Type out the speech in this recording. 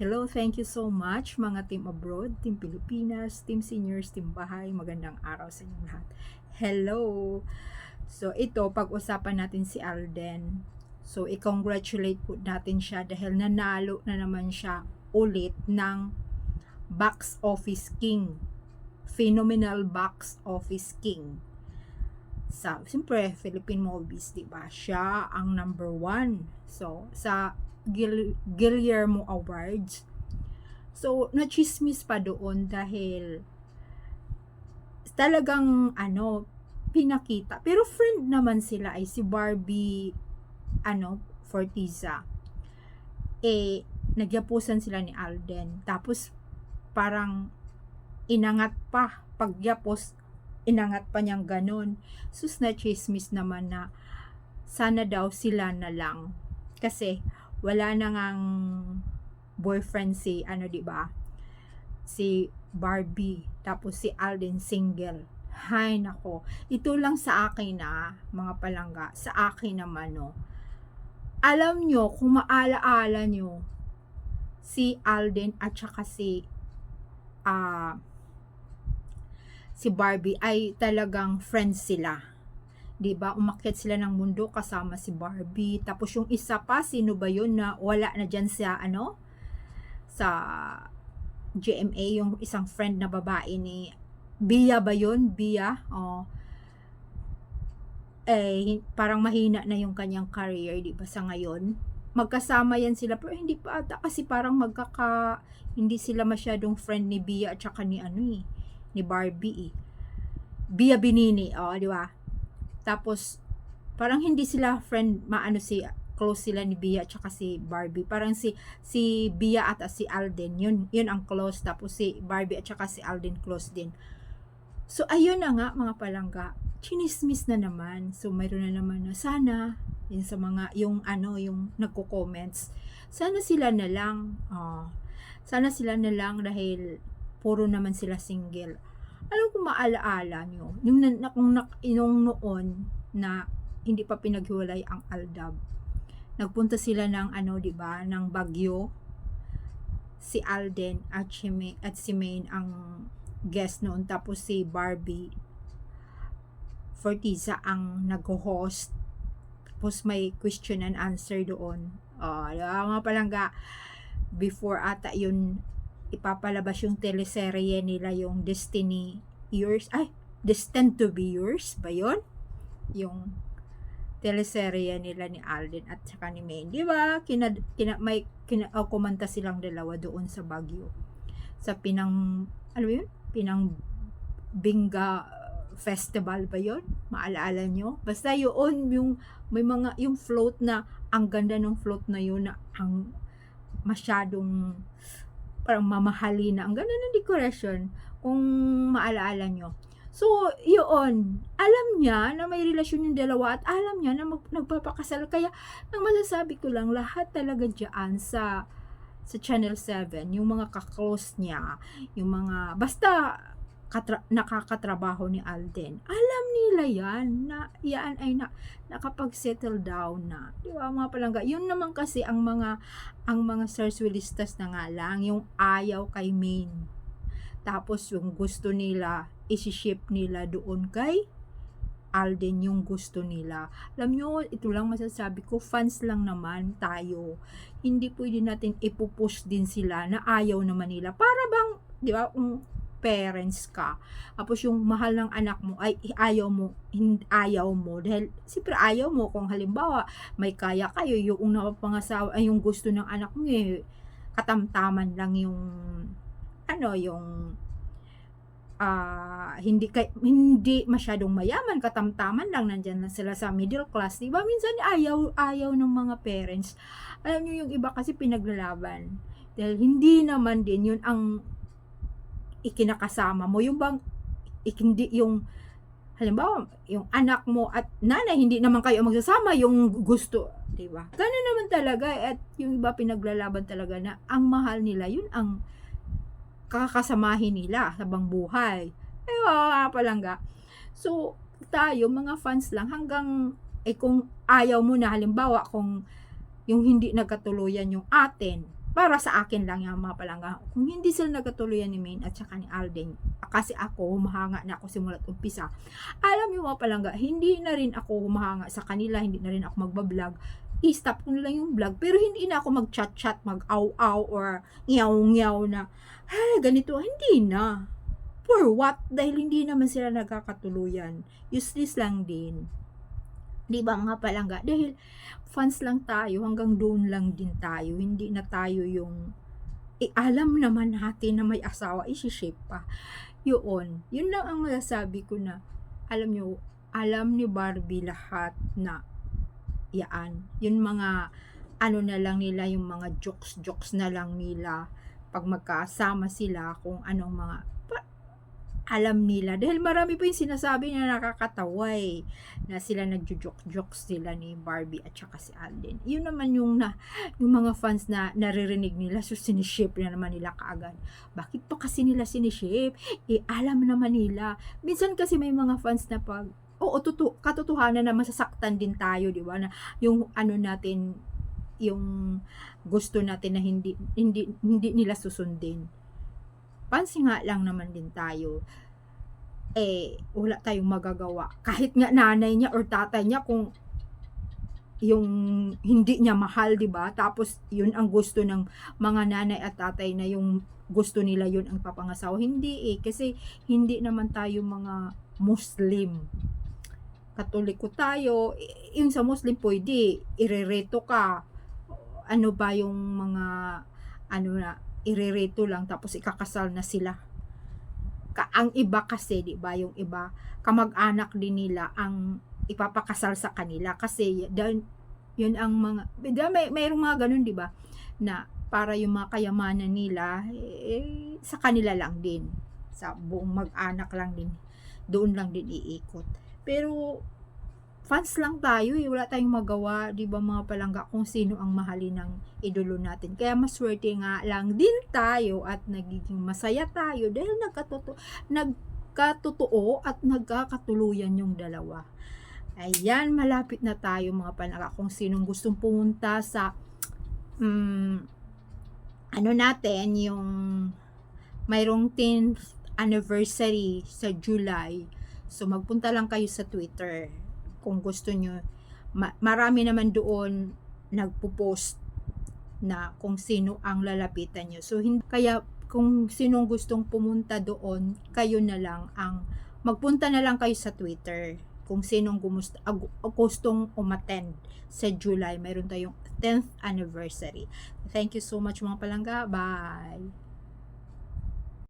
Hello, thank you so much mga team abroad, team Pilipinas, team seniors, team bahay. Magandang araw sa inyong lahat. Hello! So ito, pag-usapan natin si Alden. So i-congratulate po natin siya dahil nanalo na naman siya ulit ng Box Office King. Phenomenal Box Office King. Siyempre, Philippine movies, di ba? Siya ang number 1. So, sa Guillermo Awards. So, nachismis pa doon dahil talagang pinakita. Pero friend naman sila ay si Barbie Fortiza. Nagyapusan sila ni Alden. Tapos parang inangat pa pagyapos, inangat pa niyang ganun. Sus, nachismis naman na sana daw sila na lang. Kasi wala na ngang boyfriend si di ba? Si Barbie, tapos si Alden single. Hay nako. Ito lang sa akin mga palangga. Sa akin naman Alam nyo, kung maalaala nyo, si Alden at saka si Barbie ay talagang friends sila. 'Di ba? Umakyat sila ng mundo kasama si Barbie. Tapos yung isa pa, sino ba 'yun na wala na diyan sa sa GMA, yung isang friend na babae ni Bia ba 'yun? Bia. Parang mahina na yung kanyang career, 'di ba, sa ngayon. Magkasama yan sila pero hindi pa ata kasi parang hindi sila masyadong friend ni Bia at saka ni ni Barbie. Bia Binini, di ba? Tapos parang hindi sila friend, close sila ni Bia at saka si Barbie. Parang si Bia at si Alden, yun ang close, tapos si Barbie at saka si Alden close din. So ayun na nga mga palangga, chinismis na naman. So mayroon na naman na sana yun sa mga yung nagko-comments, sana sila na lang. Sana sila na lang dahil puro naman sila single. Alam ko, maalaala nyo, nung noon na hindi pa pinaghiwalay ang Aldab, nagpunta sila ng di ba, ng Baguio. Si Alden at si Maine ang guest noon, tapos si Barbie Fortiza ang nag-host. Tapos may question and answer doon. Mga palangga, before ata yun ipapalabas yung teleserye nila, yung Destined to be Yours ba yun? Yung teleserye nila ni Alden at saka ni Maine, di ba? Kumanta silang dalawa doon sa Baguio, sa Pinang Binga Festival ba yun? Maalaala nyo? Basta yun, yung float na, ang ganda ng float na yun, na ang masyadong parang mamahali na. Ang ganda ng decoration, kung maalaala nyo. So, yun, alam niya na may relasyon yung dalawa at alam niya na nagpapakasal. Kaya, ang masasabi ko lang, lahat talaga dyan sa Channel 7, yung mga kaklose niya, yung mga, basta nakakatrabaho ni Alden, alam nila yan, na yan ay nakapag-settle down na, di ba mga palangga? Yun naman kasi ang mga Sarswilistas na nga lang, yung ayaw kay Maine, tapos yung gusto nila isi-ship nila doon kay Alden, yung gusto nila. Alam nyo, ito lang masasabi ko, fans lang naman tayo, hindi pwede natin ipupush din sila na ayaw naman nila. Para bang, di ba, parents ka, tapos yung mahal ng anak mo ay ayaw mo dahil siyempre ayaw mo. Kung halimbawa may kaya kayo, yung napangasawa ay yung gusto ng anak mo katamtaman lang yung hindi masyadong mayaman, katamtaman lang, nandyan lang sila sa middle class, diba? Minsan ayaw ng mga parents. Alam nyo, yung iba kasi pinaglalaban dahil hindi naman din yun ang ikinakasama mo, yung bang hindi yung halimbawa yung anak mo at nanay hindi naman kayo magsasama, yung gusto, di ba? Ganun naman talaga. At yung iba pinaglalaban talaga na ang mahal nila, yun ang kakasamahin nila sa bang buhay. Palangga. So tayo mga fans lang, hanggang kung ayaw mo na, halimbawa kung yung hindi nagkatuluyan yung atin, para sa akin lang yung mga palangga. Kung hindi sila nagkatuluyan ni Maine at saka ni Alden, kasi ako, humahanga na ako simulat umpisa. Alam niyo mga palangga, hindi na rin ako humahanga sa kanila, hindi na rin ako magbablog. I-stop ko na lang yung vlog, pero hindi na ako mag-chat-chat, mag-aw-aw, or ngiyaw-ngiyaw na, ay, ganito, hindi na. For what? Dahil hindi naman sila nagkakatuluyan. Useless lang din. Di ba mga palangga? Dahil fans lang tayo, hanggang doon lang din tayo. Hindi na tayo yung, alam naman natin na may asawa, isi-shape pa. Yun lang ang masasabi ko na, alam ni Barbie lahat na, yung mga, ano na lang nila, yung mga jokes na lang nila, pag magkasama sila, kung anong mga, alam nila. Dahil marami pa yung sinasabi na nakakatawa na sila nagjo-joke-jokes sila ni Barbie at saka si Alden. Yun naman yung mga fans na naririnig nila, so siniship na naman nila kaagad. Bakit pa kasi nila siniship? Alam naman nila. Minsan kasi may mga fans na pag, katotohanan na masasaktan din tayo, di ba? Na yung ano natin, yung gusto natin na hindi nila susundin. Pansin nga lang naman din tayo, wala tayong magagawa. Kahit nga nanay niya or tatay niya, kung yung hindi niya mahal, di ba? Tapos yun ang gusto ng mga nanay at tatay, na yung gusto nila yun ang papangasawa. Hindi kasi hindi naman tayo mga Muslim. Katoliko tayo. Yung sa Muslim pwede, irereto ka. Ano ba yung mga irereto lang tapos ikakasal na sila. Ang iba kasi, di ba, yung iba kamag-anak din nila ang ipapakasal sa kanila, kasi yun ang mga, mayroong mga ganun, di ba, na para yung mga kayamanan nila sa kanila lang din, sa buong mag-anak lang din, doon lang din iikot. Pero fans lang tayo, wala tayong magawa, di ba mga palangga, kung sino ang mahalin ng idolo natin. Kaya maswerte nga lang din tayo at nagiging masaya tayo dahil nagkatotoo at nagkakatuluyan yung dalawa. Ayan, malapit na tayo mga palangga. Kung sinong gustong pumunta sa natin, yung mayroong 10th anniversary sa July. So magpunta lang kayo sa Twitter kung gusto nyo. Marami naman doon nagpo-post na kung sino ang lalapitan nyo. So kaya kung sinong gustong pumunta doon, kayo na lang ang magpunta na lang kayo sa Twitter kung sinong gustong umattend sa July. Mayroon tayong 10th anniversary. Thank you so much mga palangga. Bye!